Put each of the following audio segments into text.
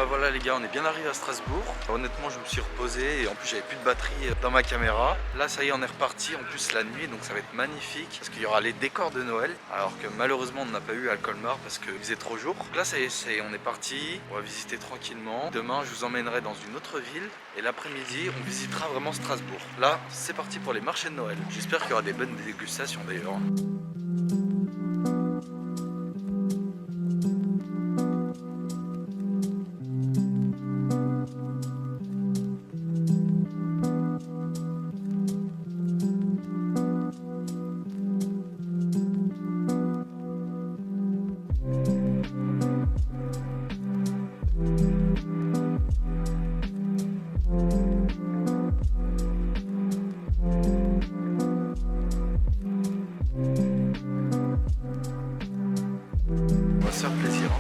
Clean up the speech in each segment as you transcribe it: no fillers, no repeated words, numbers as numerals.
Bah voilà les gars, on est bien arrivé à Strasbourg. Honnêtement je me suis reposé et en plus j'avais plus de batterie dans ma caméra. Là ça y est, on est reparti, en plus la nuit, donc ça va être magnifique parce qu'il y aura les décors de Noël. Alors que malheureusement on n'a pas eu à Colmar parce qu'il faisait trop jour. Donc là ça y est, on est parti, on va visiter tranquillement. Demain je vous emmènerai dans une autre ville et l'après-midi on visitera vraiment Strasbourg. Là c'est parti pour les marchés de Noël. J'espère qu'il y aura des bonnes dégustations d'ailleurs. On va se faire plaisir.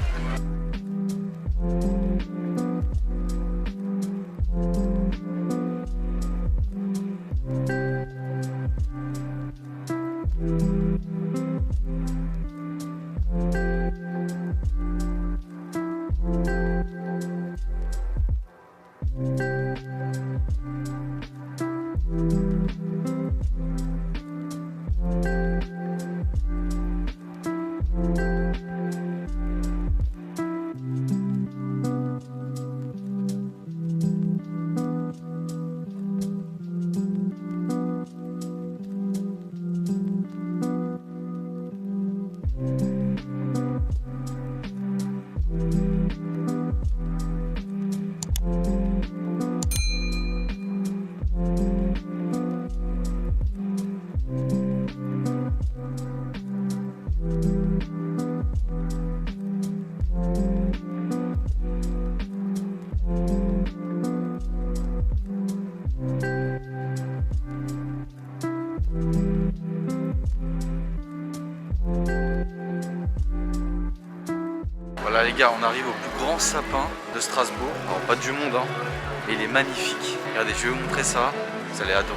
Voilà les gars, on arrive au plus grand sapin de Strasbourg. Alors pas du monde, hein, mais il est magnifique. Regardez, je vais vous montrer ça, vous allez adorer.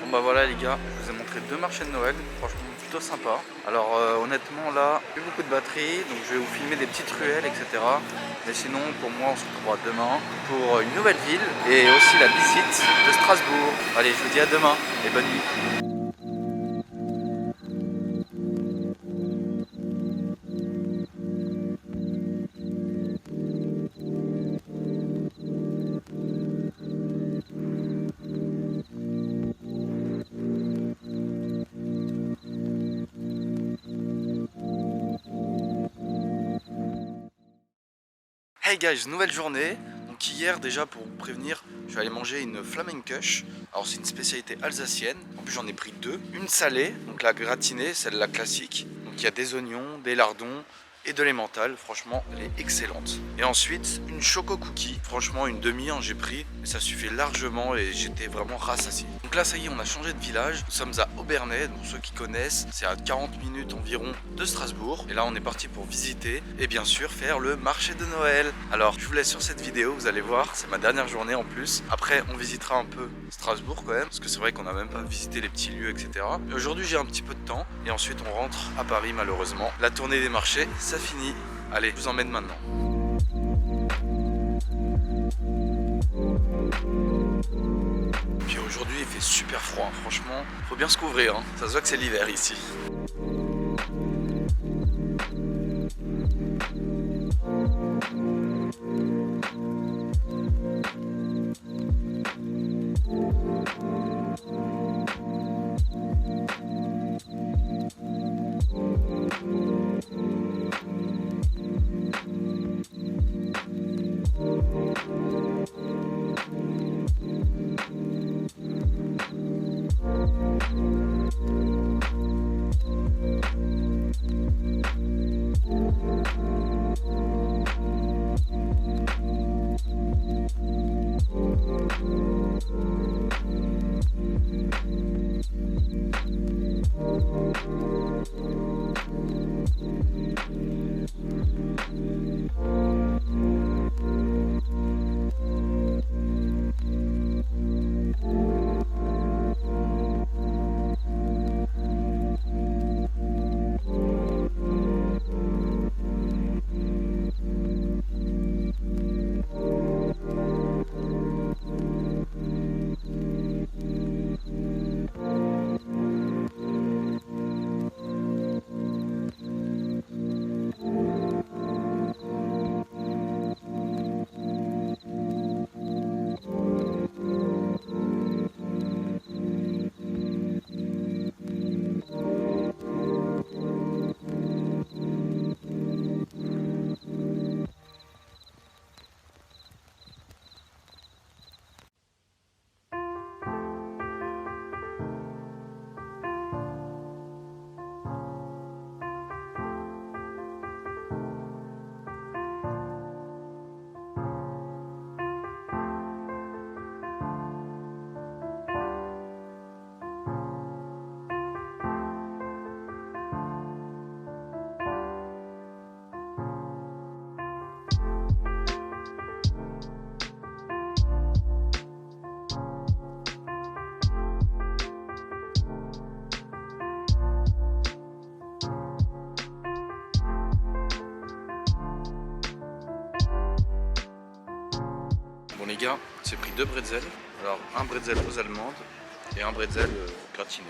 Bah voilà les gars, je vous ai montré deux marchés de Noël, franchement plutôt sympa. Alors honnêtement là, j'ai plus beaucoup de batterie, donc je vais vous filmer des petites ruelles, etc. Mais sinon pour moi on se retrouvera demain pour une nouvelle ville et aussi la visite de Strasbourg. Allez, je vous dis à demain et bonne nuit. Hey guys, nouvelle journée. Donc hier déjà pour vous prévenir, je vais aller manger une Flamencush. Alors c'est une spécialité alsacienne. En plus j'en ai pris deux. Une salée, donc la gratinée, celle-là classique. Donc il y a des oignons, des lardons et de l'emmental. Franchement elle est excellente. Et ensuite une choco cookie. Franchement une demi j'ai pris. Mais ça suffit largement et j'étais vraiment rassasié. Donc là ça y est, on a changé de village. Nous sommes à Obernai. Donc ceux qui connaissent, c'est à 40 minutes environ de Strasbourg. Et là on est parti pour visiter et bien sûr faire le marché de Noël. Alors je vous laisse sur cette vidéo, vous allez voir, c'est ma dernière journée en plus. Après on visitera un peu Strasbourg quand même, parce que c'est vrai qu'on n'a même pas visité les petits lieux, etc. Et aujourd'hui j'ai un petit peu de temps et ensuite on rentre à Paris malheureusement. La tournée des marchés, ça finit. Allez, je vous emmène maintenant. Puis aujourd'hui il fait super froid, franchement, faut bien se couvrir, hein. Ça se voit que c'est l'hiver ici. les gars, j'ai pris 2 bretzels. Alors un bretzel aux amandes et un bretzel gratiné.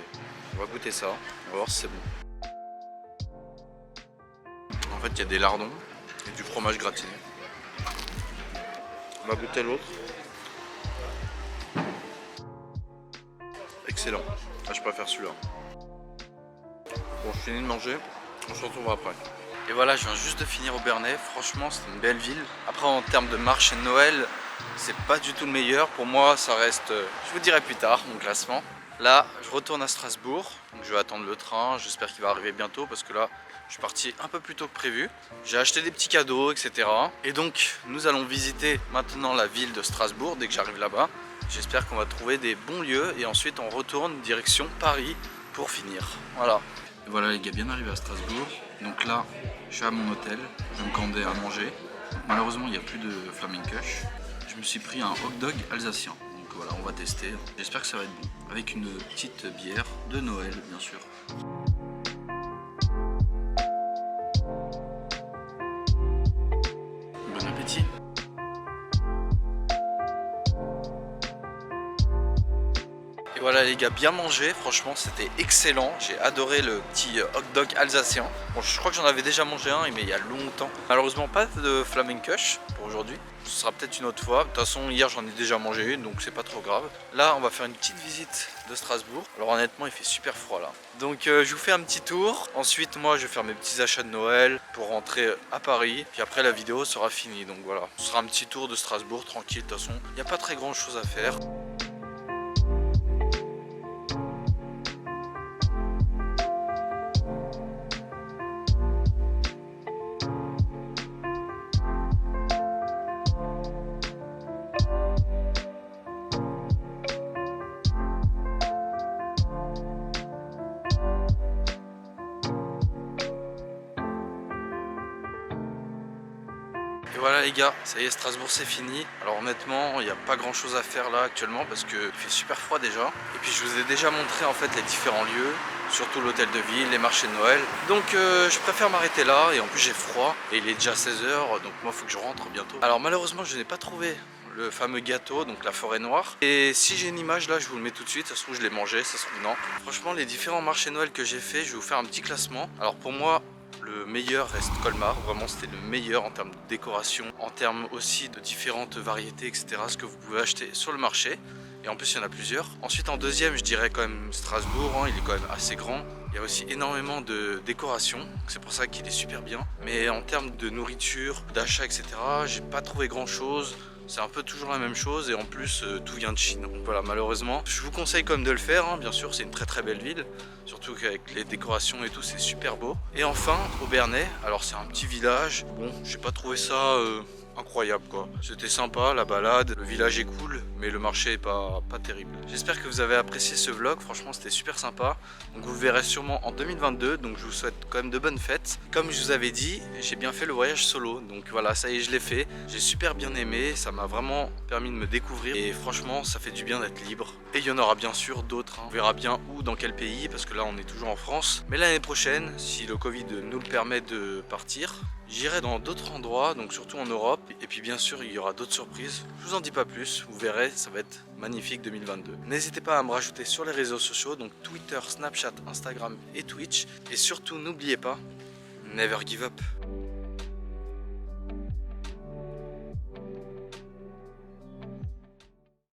On va goûter ça, on va voir si c'est bon. En fait il y a des lardons et du fromage gratiné. On va goûter l'autre. Excellent. Ah, je préfère celui-là. Bon, je finis de manger, on se retrouvera après. Et voilà, je viens juste de finir au Bernay. Franchement, c'est une belle ville. Après, en termes de marché de Noël, c'est pas du tout le meilleur. Pour moi, ça reste, je vous dirai plus tard, mon classement. Là, je retourne à Strasbourg. Donc, je vais attendre le train. J'espère qu'il va arriver bientôt parce que là, je suis parti un peu plus tôt que prévu. J'ai acheté des petits cadeaux, etc. Et donc, nous allons visiter maintenant la ville de Strasbourg dès que j'arrive là-bas. J'espère qu'on va trouver des bons lieux et ensuite on retourne direction Paris pour finir. Voilà. Et voilà les gars, bien arrivé à Strasbourg. Donc là, je suis à mon hôtel, je vais me commander à manger. Donc, malheureusement, il n'y a plus de Flammenkush. Je me suis pris un hot dog alsacien. Donc voilà, on va tester. J'espère que ça va être bon. Avec une petite bière de Noël, bien sûr. Bon appétit. Et voilà les gars, bien mangé, franchement c'était excellent, j'ai adoré le petit hot dog alsacien. Bon, je crois que j'en avais déjà mangé un mais il y a longtemps. Malheureusement pas de Flammenkush pour aujourd'hui, ce sera peut-être une autre fois. De toute façon hier j'en ai déjà mangé une donc c'est pas trop grave. Là on va faire une petite visite de Strasbourg. Alors honnêtement il fait super froid là. Donc je vous fais un petit tour, ensuite moi je vais faire mes petits achats de Noël pour rentrer à Paris. Puis après la vidéo sera finie, donc voilà. Ce sera un petit tour de Strasbourg tranquille, de toute façon il n'y a pas très grand chose à faire. Et voilà les gars, ça y est, Strasbourg c'est fini. Alors honnêtement, il n'y a pas grand chose à faire là actuellement parce qu'il fait super froid déjà. Et puis je vous ai déjà montré en fait les différents lieux, surtout l'hôtel de ville, les marchés de Noël. Donc je préfère m'arrêter là et en plus j'ai froid et il est déjà 16 h, donc moi il faut que je rentre bientôt. Alors malheureusement je n'ai pas trouvé le fameux gâteau, donc la forêt noire. Et si j'ai une image là, je vous le mets tout de suite, ça se trouve je l'ai mangé, ça se trouve non. Franchement les différents marchés Noël que j'ai fait, je vais vous faire un petit classement. Alors pour moi, le meilleur reste Colmar, vraiment c'était le meilleur en termes de décoration, en termes aussi de différentes variétés, etc. Ce que vous pouvez acheter sur le marché. Et en plus il y en a plusieurs. Ensuite en deuxième je dirais quand même Strasbourg, hein, il est quand même assez grand. Il y a aussi énormément de décoration, c'est pour ça qu'il est super bien. Mais en termes de nourriture, d'achat, etc. j'ai pas trouvé grand chose. C'est un peu toujours la même chose et en plus tout vient de Chine. Donc voilà, malheureusement, je vous conseille quand même de le faire, hein. Bien sûr c'est une très très belle ville. Surtout qu'avec les décorations et tout c'est super beau. Et enfin au Bernay, alors c'est un petit village. Bon, j'ai pas trouvé ça incroyable quoi. C'était sympa la balade, le village est cool mais le marché est pas terrible. J'espère que vous avez apprécié ce vlog, franchement c'était super sympa. Donc vous le verrez sûrement en 2022, donc je vous souhaite quand même de bonnes fêtes. Comme je vous avais dit, j'ai bien fait le voyage solo, donc voilà, ça y est je l'ai fait. J'ai super bien aimé, ça m'a vraiment permis de me découvrir et franchement ça fait du bien d'être libre. Et il y en aura bien sûr d'autres, hein. On verra bien où, dans quel pays, parce que là on est toujours en France. Mais l'année prochaine, si le Covid nous le permet de partir, j'irai dans d'autres endroits, donc surtout en Europe. Et puis bien sûr, il y aura d'autres surprises. Je vous en dis pas plus, vous verrez, ça va être magnifique 2022. N'hésitez pas à me rajouter sur les réseaux sociaux, donc Twitter, Snapchat, Instagram et Twitch. Et surtout, n'oubliez pas, never give up.